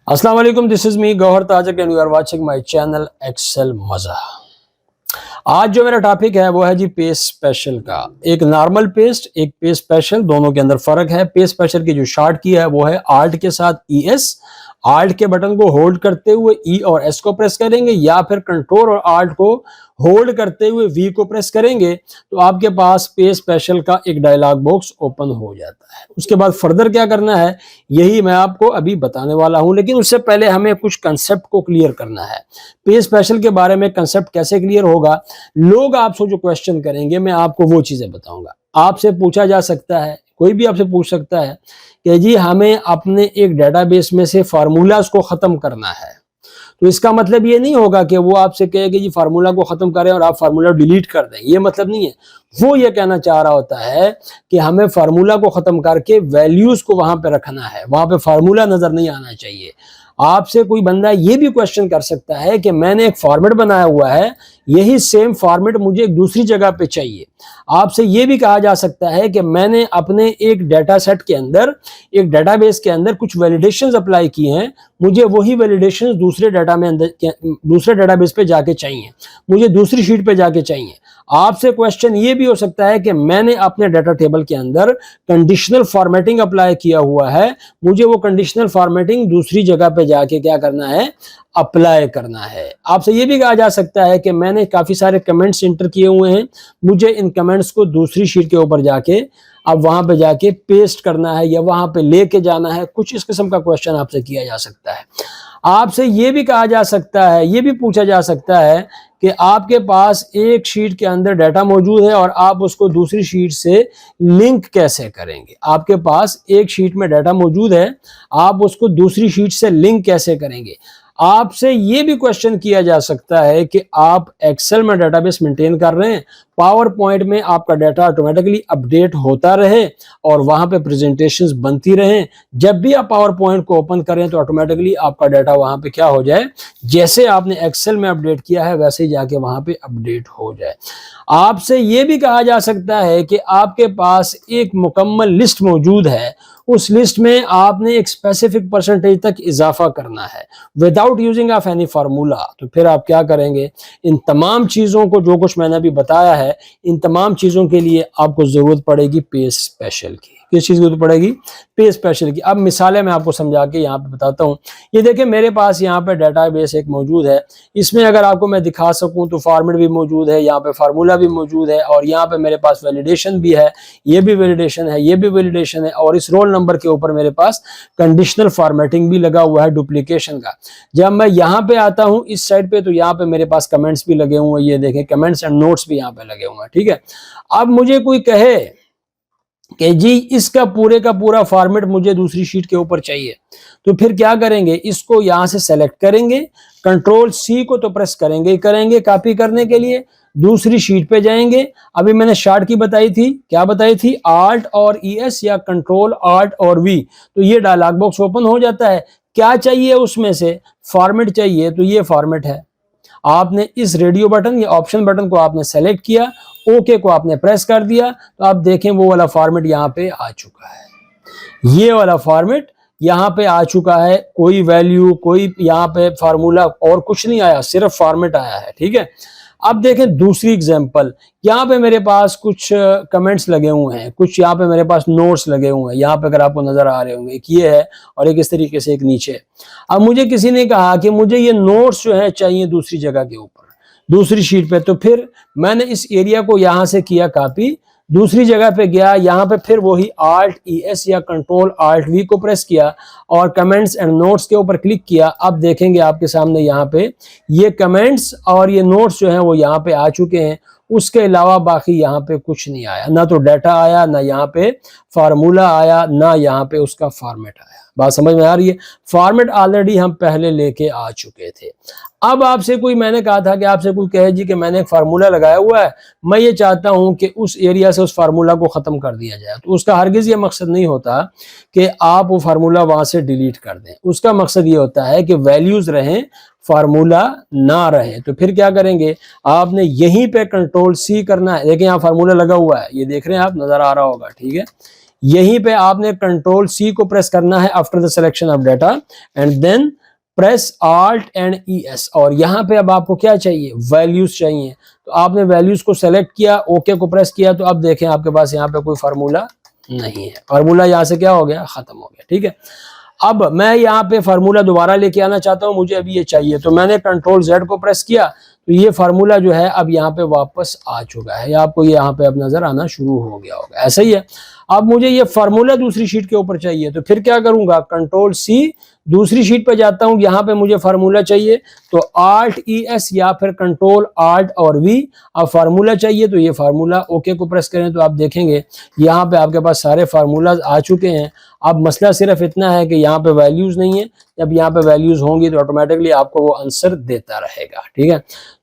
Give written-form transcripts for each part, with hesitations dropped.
अस्सलाम वालेकुम, this is me Gauhar Tajak and you are watching my channel Excel Maza. आज जो मेरा टॉपिक है वो है जी पेज स्पेशल का। एक नॉर्मल पेस्ट, एक पेज स्पेशल, दोनों के अंदर फर्क है। पेज स्पेशल की जो शॉर्ट की है वो है आल्ट के साथ ES। आल्ट के बटन को होल्ड करते हुए E और S को प्रेस करेंगे या फिर कंट्रोल और आल्ट को होल्ड करते हुए V को प्रेस करेंगे तो आपके पास पेज स्पेशल का एक डायलॉग बॉक्स ओपन हो जाता है। उसके बाद फर्दर क्या करना है यही मैं आपको अभी बताने वाला हूं, लेकिन उससे पहले हमें कुछ कंसेप्ट को क्लियर करना है। पेज स्पेशल के बारे में कंसेप्ट कैसे क्लियर होगा, लोग आपसे जो क्वेश्चन करेंगे मैं आपको वो चीजें बताऊंगा। आपसे पूछा जा सकता है, कोई भी आपसे पूछ सकता है कि जी हमें अपने एक डेटाबेस में से फार्मूलाज को खत्म करना है, तो इसका मतलब ये नहीं होगा कि वो आपसे कहे कि जी फार्मूला को खत्म करें और आप फार्मूला डिलीट कर दें, ये मतलब नहीं है। वो ये कहना चाह रहा होता है कि हमें फार्मूला को खत्म करके वैल्यूज को वहां पे रखना है, वहां पे फार्मूला नजर नहीं आना चाहिए। आपसे कोई बंदा ये भी क्वेश्चन कर सकता है कि मैंने एक फॉर्मेट बनाया हुआ है, यही सेम फॉर्मेट मुझे एक दूसरी जगह पे चाहिए। आपसे ये भी कहा जा सकता है कि मैंने अपने एक डेटा सेट के अंदर, एक डेटाबेस के अंदर कुछ वैलिडेशंस अप्लाई किए हैं, मुझे वही वैलिडेशंस दूसरे दूसरे डेटाबेस पे जाके चाहिए, मुझे दूसरी शीट पे जाके चाहिए। आपसे क्वेश्चन ये भी हो सकता है कि मैंने अपने डाटा टेबल के अंदर कंडीशनल फॉर्मेटिंग अप्लाई किया हुआ है, मुझे वो कंडीशनल फॉर्मेटिंग दूसरी जगह पे जाके क्या करना है, अप्लाई करना है। आपसे ये भी कहा जा सकता है कि मैंने काफी सारे कमेंट्स इंटर किए हुए हैं, मुझे इन कमेंट्स को दूसरी शीट के ऊपर जाके अब वहां पे जाके पेस्ट करना है या वहां पे लेके जाना है। कुछ इस किस्म का क्वेश्चन आपसे किया जा सकता है। आपसे ये भी कहा जा सकता है, ये भी पूछा जा सकता है कि आपके पास एक शीट के अंदर डाटा मौजूद है और आप उसको दूसरी शीट से लिंक कैसे करेंगे। आपके पास एक शीट में डाटा मौजूद है, आप उसको दूसरी शीट से लिंक कैसे करेंगे। आपसे ये भी क्वेश्चन किया जा सकता है कि आप एक्सेल में डेटाबेस मेंटेन कर रहे हैं, पावर पॉइंट में आपका डाटा ऑटोमेटिकली अपडेट होता रहे और वहां पे प्रेजेंटेशंस बनती रहें। जब भी आप पावर पॉइंट को ओपन करें तो ऑटोमेटिकली आपका डाटा वहां पे क्या हो जाए, जैसे आपने एक्सेल में अपडेट किया है वैसे ही जाके वहां पे अपडेट हो जाए। आपसे ये भी कहा जा सकता है कि आपके पास एक मुकम्मल लिस्ट मौजूद है, उस लिस्ट में आपने एक स्पेसिफिक परसेंटेज तक इजाफा करना है without using of any formula. तो फिर आप क्या करेंगे, इन तमाम चीजों को जो कुछ मैंने अभी बताया है, इन तमाम चीजों के लिए आपको जरूरत पड़ेगी पेज स्पेशल की। किस चीज की जरूरत पड़ेगी, पेज स्पेशल की। अब मिसालें मैं आपको समझा के यहाँ पे बताता हूँ। ये देखिए मेरे पास यहाँ पे डेटाबेस एक मौजूद है, इसमें अगर आपको मैं दिखा सकूं तो फॉर्मेट भी मौजूद है, यहाँ पे फार्मूला भी मौजूद है और यहाँ पे मेरे पास वैलिडेशन भी है, ये भी वैलिडेशन है, ये भी वैलिडेशन है और इस रोल नंबर के ऊपर मेरे पास कंडीशनल फॉर्मेटिंग भी लगा हुआ है डुप्लीकेशन का। जब मैं यहाँ पे आता हूँ इस साइड पे तो यहाँ पे मेरे पास कमेंट्स भी लगे हुए हैं, ये देखें कमेंट्स एंड नोट्स भी यहाँ पे लगे हुए हैं। ठीक है, अब मुझे कोई कहे कि जी इसका पूरे का पूरा फॉर्मेट मुझे दूसरी शीट के ऊपर चाहिए, तो फिर क्या करेंगे, इसको यहां से सेलेक्ट करेंगे, कंट्रोल C को तो प्रेस करेंगे कॉपी करने के लिए, दूसरी शीट पे जाएंगे। अभी मैंने शॉर्ट की बताई थी, क्या बताई थी, आल्ट और ES या कंट्रोल आल्ट और V, तो ये डायलॉग बॉक्स ओपन हो जाता है। क्या चाहिए उसमें से, फॉर्मेट चाहिए, तो ये फॉर्मेट है। आपने इस रेडियो बटन या ऑप्शन बटन को आपने सेलेक्ट किया, ओके को आपने प्रेस कर दिया, तो आप देखें वो वाला फॉर्मेट यहाँ पे आ चुका है। ये वाला फॉर्मेट यहाँ पे आ चुका है, कोई वैल्यू, कोई यहाँ पे फार्मूला और कुछ नहीं आया, सिर्फ फॉर्मेट आया है। ठीक है, अब देखें दूसरी एग्जांपल, यहाँ पे मेरे पास कुछ कमेंट्स लगे हुए हैं, कुछ यहाँ पे मेरे पास नोट्स लगे हुए हैं, यहाँ पे अगर आपको नजर आ रहे होंगे, एक ये है और एक इस तरीके से एक नीचे। अब मुझे किसी ने कहा कि मुझे ये नोट्स जो है चाहिए दूसरी जगह के ऊपर, दूसरी शीट पे, तो फिर मैंने इस एरिया को यहाँ से किया कॉपी, दूसरी जगह पे गया, यहाँ पे फिर वही आल्ट ES या कंट्रोल आल्ट V को प्रेस किया और कमेंट्स एंड नोट्स के ऊपर क्लिक किया। अब देखेंगे आपके सामने यहाँ पे ये कमेंट्स और ये नोट्स जो हैं वो यहाँ पे आ चुके हैं। उसके अलावा बाकी यहाँ पे कुछ नहीं आया, ना तो डाटा आया, ना यहाँ पे फार्मूला आया, ना यहाँ पे उसका फॉर्मेट आया। बात समझ में आ रही है, फॉर्मेट ऑलरेडी हम पहले लेके आ चुके थे। अब आपसे कोई, मैंने कहा था कि आपसे कोई कहे जी कि मैंने एक फार्मूला लगाया हुआ है, मैं ये चाहता हूं कि उस एरिया से उस फार्मूला को खत्म कर दिया जाए, तो उसका हरगिज ये मकसद नहीं होता कि आप वो फार्मूला वहां से डिलीट कर दें। उसका मकसद ये होता है कि वैल्यूज रहें, फार्मूला ना रहे। तो फिर क्या करेंगे, आपने यहीं पे कंट्रोल C करना है। देखिए यहाँ फार्मूला लगा हुआ है, ये देख रहे हैं आप, नजर आ रहा होगा। ठीक है, यहीं पे आपने कंट्रोल सी को प्रेस करना है after the selection of data and then press Alt and ES। और यहाँ पे अब आपको क्या चाहिए, वैल्यूज चाहिए। तो आपने वैल्यूज को सेलेक्ट किया, ओके को प्रेस किया, तो अब देखें आपके पास यहाँ पे कोई फार्मूला नहीं है, फार्मूला यहाँ से क्या हो गया, खत्म हो गया। ठीक है, अब मैं यहाँ पे फार्मूला दोबारा लेके आना चाहता हूँ, मुझे अभी ये चाहिए, तो मैंने कंट्रोल Z को प्रेस किया, तो ये फार्मूला जो है अब यहाँ पे वापस आ चुका है, या आपको ये यहाँ पे अब नजर आना शुरू हो गया होगा, ऐसा ही है। अब मुझे ये फार्मूला दूसरी शीट के ऊपर चाहिए, तो फिर क्या करूंगा, कंट्रोल C, दूसरी शीट पे जाता हूं, यहाँ पे मुझे फार्मूला चाहिए, तो Alt ES या फिर कंट्रोल Alt और V। अब फार्मूला चाहिए तो ये फार्मूला ओके को प्रेस करें, तो आप देखेंगे यहाँ पे आपके पास सारे फार्मूलाज आ चुके हैं। अब मसला सिर्फ इतना है कि यहाँ पे वैल्यूज नहीं है, जब यहाँ पे वैल्यूज होंगी तो ऑटोमेटिकली आपको वो आंसर देता रहेगा। ठीक है,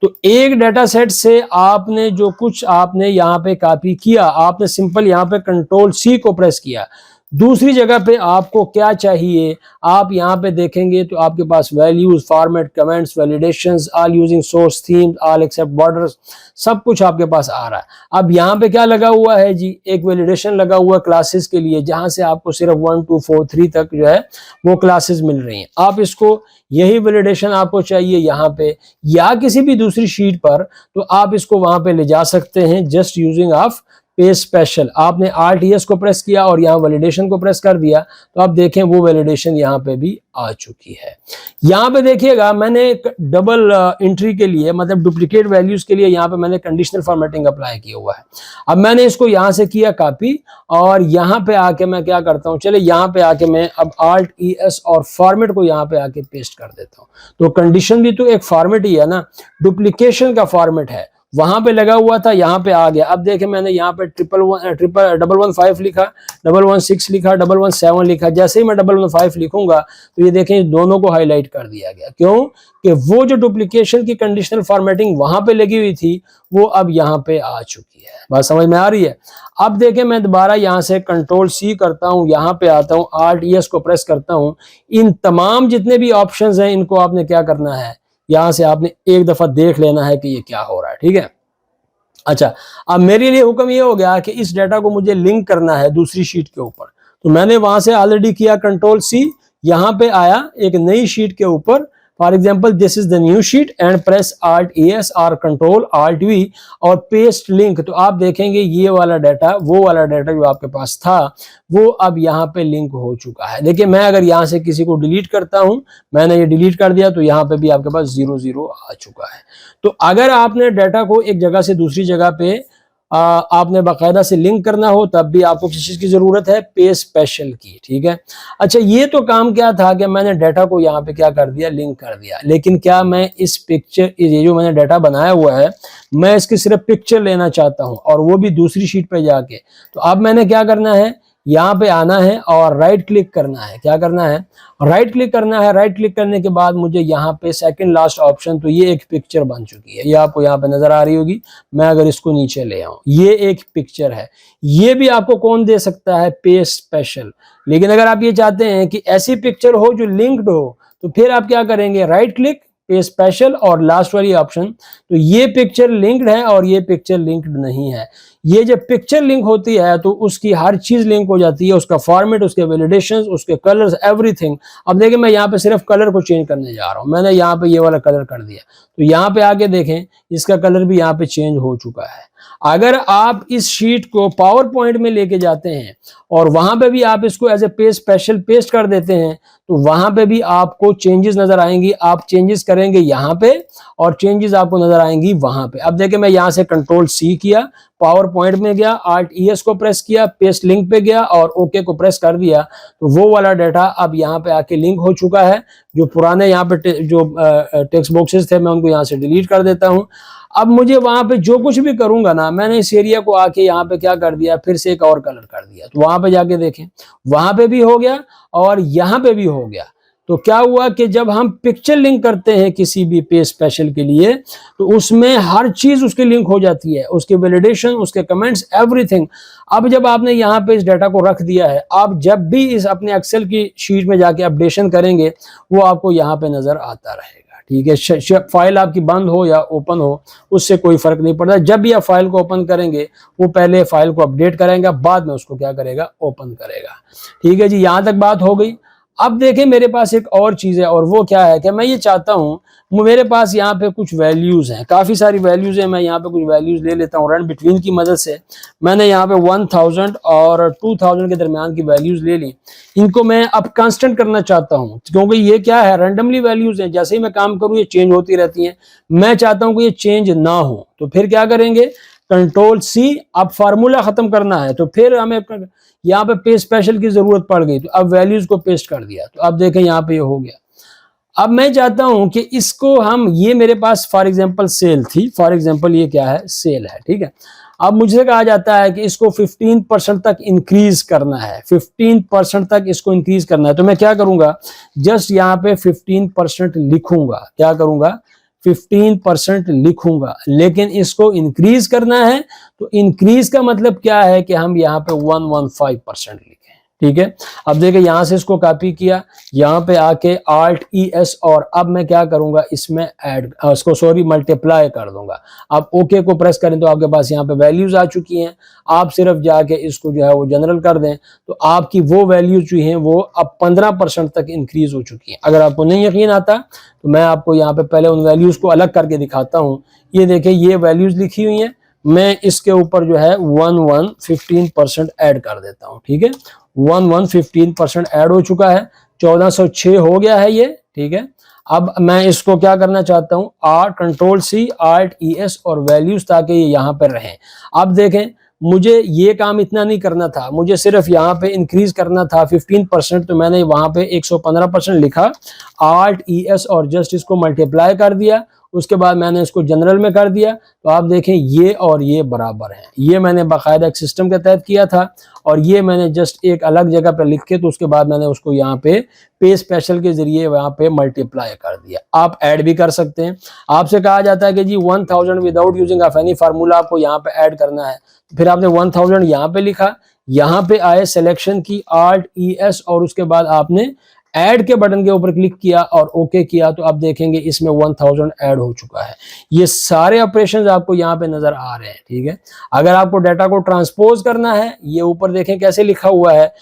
तो एक डाटा सेट से आपने जो कुछ आपने यहाँ पे कॉपी किया, आपने सिंपल यहाँ पे कंट्रोल C को प्रेस किया, दूसरी जगह पे आपको क्या चाहिए, आप यहाँ पे देखेंगे तो आपके पास values, format, comments, validations, all using source theme, all except borders, सब कुछ आपके पास आ रहा है। अब यहाँ पे क्या लगा हुआ है जी, एक वैलिडेशन लगा हुआ क्लासेस के लिए, जहां से आपको सिर्फ 1 2 4 3 तक जो है वो क्लासेस मिल रही हैं। आप इसको, यही वैलिडेशन आपको चाहिए यहाँ पे या किसी भी दूसरी शीट पर, तो आप इसको वहां पे ले जा सकते हैं just using of paste special. आपने Alt ES को प्रेस किया और यहाँ वैलिडेशन को प्रेस कर दिया, तो आप देखें वो वैलिडेशन यहाँ पे भी आ चुकी है। यहाँ पे देखिएगा मैंने एक डबल एंट्री के लिए, मतलब डुप्लीकेट वैल्यूज के लिए यहाँ पे मैंने कंडीशनल फॉर्मेटिंग अप्लाई किया हुआ है। अब मैंने इसको यहाँ से किया कॉपी, और यहाँ पे आके मैं क्या करता हूँ, चले यहाँ पे आके मैं अब Alt ES और फॉर्मेट को यहाँ पे आके पेस्ट कर देता हूँ। तो कंडीशन भी तो एक फॉर्मेट ही है ना, डुप्लीकेशन का फॉर्मेट है, वहां पे लगा हुआ था, यहाँ पे आ गया। अब देखें मैंने यहाँ पे 11115 लिखा, 116 लिखा, 117 लिखा, जैसे ही मैं 115 लिखूंगा तो ये देखें दोनों को हाईलाइट कर दिया गया। क्यों कि वो जो डुप्लीकेशन की कंडीशनल फॉर्मेटिंग वहां पे लगी हुई थी वो अब यहाँ पे आ चुकी है। बात समझ में आ रही है। अब देखें मैं दोबारा यहाँ से कंट्रोल C करता हूँ, यहाँ पे आता हूँ, Alt ES को प्रेस करता हूँ। इन तमाम जितने भी ऑप्शंस हैं इनको आपने क्या करना है, यहां से आपने एक दफा देख लेना है कि ये क्या हो रहा है। ठीक है, अच्छा, अब मेरे लिए हुक्म ये हो गया कि इस डाटा को मुझे लिंक करना है दूसरी शीट के ऊपर, तो मैंने वहां से ऑलरेडी किया कंट्रोल C, यहां पे आया एक नई शीट के ऊपर, for example this is the new sheet and press Alt ES और कंट्रोल Alt V और पेस्ट लिंक। तो आप देखेंगे ये वाला डाटा, वो वाला डाटा जो आपके पास था वो अब यहाँ पे लिंक हो चुका है। देखिए मैं अगर यहाँ से किसी को डिलीट करता हूँ, मैंने ये डिलीट कर दिया, तो यहाँ पे भी आपके पास 0 0 आ चुका है। तो अगर आपने डाटा को एक जगह से दूसरी जगह पे आपने बाकायदा से लिंक करना हो, तब भी आपको किस चीज की जरूरत है, पेस्ट स्पेशल की। ठीक है, अच्छा, ये तो काम क्या था कि मैंने डाटा को यहाँ पे क्या कर दिया, लिंक कर दिया, लेकिन क्या मैं इस पिक्चर, ये जो मैंने डाटा बनाया हुआ है, मैं इसकी सिर्फ पिक्चर लेना चाहता हूँ और वो भी दूसरी शीट पे जाके, तो अब मैंने क्या करना है, यहाँ पे आना है और राइट क्लिक करना है। क्या करना है, राइट क्लिक करना है। राइट क्लिक करने के बाद मुझे यहाँ पे सेकंड लास्ट ऑप्शन, तो ये एक पिक्चर बन चुकी है, ये आपको यहाँ पे नजर आ रही होगी। मैं अगर इसको नीचे ले आऊं, ये एक पिक्चर है, ये भी आपको कौन दे सकता है, पेस्ट स्पेशल। लेकिन अगर आप ये चाहते हैं कि ऐसी पिक्चर हो जो लिंक्ड हो, तो फिर आप क्या करेंगे, राइट क्लिक, पेस्ट स्पेशल और लास्ट वाली ऑप्शन। तो ये पिक्चर लिंक्ड है और ये पिक्चर लिंक्ड नहीं है। ये जब पिक्चर लिंक होती है तो उसकी हर चीज लिंक हो जाती है, उसका फॉर्मेट, उसके वैलिडेशंस, उसके कलर्स, एवरीथिंग। अब देखिए मैं यहाँ पे सिर्फ कलर को चेंज करने जा रहा हूँ, मैंने यहाँ पे ये वाला कलर कर दिया, तो यहाँ पे आके देखें इसका कलर भी यहाँ पे चेंज हो चुका है। अगर आप इस शीट को पावर पॉइंट में लेके जाते हैं और वहां पे भी आप इसको as a paste special paste कर देते हैं, तो वहां पे भी आपको चेंजेस नजर आएंगी। आप चेंजेस करेंगे यहाँ पे और चेंजेस आपको नजर आएंगी वहां पे। अब देखिए मैं यहाँ से कंट्रोल C किया, पावर पॉइंट में गया, Alt ES को प्रेस किया, पेस्ट लिंक पे गया और ओके को प्रेस कर दिया, तो वो वाला डाटा अब यहाँ पे आके लिंक हो चुका है। जो पुराने यहाँ पे जो टेक्स्ट बॉक्सेस थे मैं उनको यहाँ से डिलीट कर देता हूँ। अब मुझे वहां पे जो कुछ भी करूंगा ना, मैंने इस एरिया को आके यहाँ पे क्या कर दिया, फिर से एक और कलर कर दिया, तो वहां पे जाके देखें वहां पे भी हो गया और यहाँ पे भी हो गया। तो क्या हुआ कि जब हम पिक्चर लिंक करते हैं किसी भी पेस्ट स्पेशल के लिए, तो उसमें हर चीज उसकी लिंक हो जाती है, उसके वैलिडेशन, उसके कमेंट्स, एवरीथिंग। अब जब आपने यहाँ पे इस डाटा को रख दिया है, आप जब भी इस अपने एक्सेल की शीट में जाके अपडेशन करेंगे वो आपको यहाँ पे नजर आता रहेगा। ठीक है। फाइल आपकी बंद हो या ओपन हो उससे कोई फर्क नहीं पड़ता। जब भी आप फाइल को ओपन करेंगे वो पहले फाइल को अपडेट करेगा, बाद में उसको क्या करेगा, ओपन करेगा। ठीक है जी, यहां तक बात हो गई। अब देखें मेरे पास एक और चीज है, और वो क्या है कि मैं ये चाहता हूं, मेरे पास यहाँ पे कुछ वैल्यूज हैं, काफी सारी वैल्यूज हैं। मैं यहाँ पे कुछ वैल्यूज ले लेता हूँ, रन बिटवीन की मदद से मैंने यहाँ पे 1000 और 2000 के दरमियान की वैल्यूज ले ली। इनको मैं अब कांस्टेंट करना चाहता हूँ, क्योंकि ये क्या है, रैंडमली वैल्यूज हैं, जैसे ही मैं काम करूँ ये चेंज होती रहती हैं। मैं चाहता हूँ कि ये चेंज ना हो, तो फिर क्या करेंगे, कंट्रोल सी। अब फार्मूला खत्म करना है तो फिर हमें यहाँ पे पेस्ट स्पेशल की जरूरत पड़ गई, तो अब वैल्यूज को पेस्ट कर दिया। तो अब देखें यहाँ पे ये हो गया। अब मैं चाहता हूं कि इसको हम, ये मेरे पास फॉर एग्जांपल सेल थी, फॉर एग्जांपल ये क्या है, सेल है। ठीक है, अब मुझे कहा जाता है कि इसको 15% तक इंक्रीज करना है, 15% तक इसको इंक्रीज करना है। तो मैं क्या करूंगा, जस्ट यहाँ पे 15% लिखूंगा। क्या करूंगा, 15% लिखूंगा, लेकिन इसको इंक्रीज करना है। तो इंक्रीज का मतलब क्या है कि हम यहाँ पे 115% लिखें। ठीक है, अब देखिए यहां से इसको कॉपी किया, यहाँ पे आके Alt ES, और अब मैं क्या करूंगा, इसमें ऐड, इसको सॉरी मल्टीप्लाई कर दूंगा। अब ओके को प्रेस करें तो आपके पास यहाँ पे वैल्यूज आ चुकी हैं। आप सिर्फ जाके इसको जो है वो जनरल कर दें तो आपकी वो वैल्यूज जो हैं वो अब 15% तक इंक्रीज हो चुकी हैं। अगर आपको नहीं यकीन आता तो मैं आपको यहाँ पे पहले उन वैल्यूज को अलग करके दिखाता हूँ। ये देखिए ये वैल्यूज लिखी हुई हैं, मैं इसके ऊपर जो है 15% ऐड कर देता हूँ। ठीक है, 15% ऐड हो चुका है, 1406 हो गया है ये। ठीक है, अब मैं इसको क्या करना चाहता हूँ, कंट्रोल सी Alt ES और वैल्यूज, ताकि ये यहाँ पर रहें। अब देखें मुझे ये काम इतना नहीं करना था, मुझे सिर्फ यहाँ पे इंक्रीज करना था 15%। तो मैंने वहां पे 115% लिखा, Alt ES और जस्ट इसको मल्टीप्लाई कर दिया। उसके बाद मैंने इसको जनरल में कर दिया। तो आप देखें ये और ये बराबर हैं। ये मैंने बाकायदा एक सिस्टम के तहत किया था, और ये मैंने जस्ट एक अलग जगह पर लिख के, तो उसके बाद मैंने उसको यहाँ पे पेस्ट स्पेशल के जरिए वहाँ पे मल्टीप्लाई कर दिया। आप ऐड भी कर सकते हैं। आपसे कहा जाता है कि जी 1000 without using of any formula आपको यहाँ पे ऐड करना है। फिर आपने 1000 यहाँ पे लिखा, यहाँ पे आए सिलेक्शन की Alt ES, और उसके बाद आपने ऐड के बटन के ऊपर क्लिक किया और ओके किया। तो आप देखेंगे इसमें 1000 ऐड हो चुका है। ये सारे ऑपरेशंस आपको यहाँ पे नजर आ रहे हैं। ठीक है, अगर आपको डाटा को ट्रांसपोज करना है, ये ऊपर देखें कैसे लिखा हुआ है,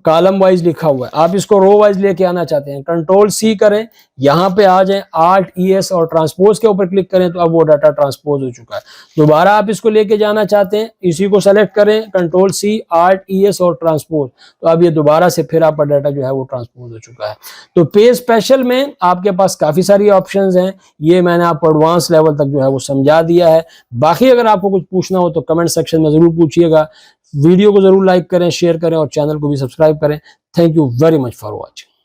कॉलम वाइज लिखा हुआ है। आप इसको रो वाइज लेके आना चाहते हैं, कंट्रोल सी करें, यहाँ पे आ जाएं, Alt ES और ट्रांसपोज के ऊपर क्लिक करें, तो अब वो डाटा ट्रांसपोज हो चुका है। दोबारा आप इसको लेके जाना चाहते हैं, इसी को सेलेक्ट करें, कंट्रोल सी Alt ES और ट्रांसपोज, तो अब ये दोबारा से फिर आपका डाटा जो है वो ट्रांसपोज हो चुका है। तो पेज स्पेशल में आपके पास काफी सारी ऑप्शंस हैं। ये मैंने आपको एडवांस लेवल तक जो है वो समझा दिया है। बाकी अगर आपको कुछ पूछना हो तो कमेंट सेक्शन में जरूर पूछिएगा। वीडियो को जरूर लाइक करें, शेयर करें और चैनल को भी सब्सक्राइब करें। Thank you very much for watching.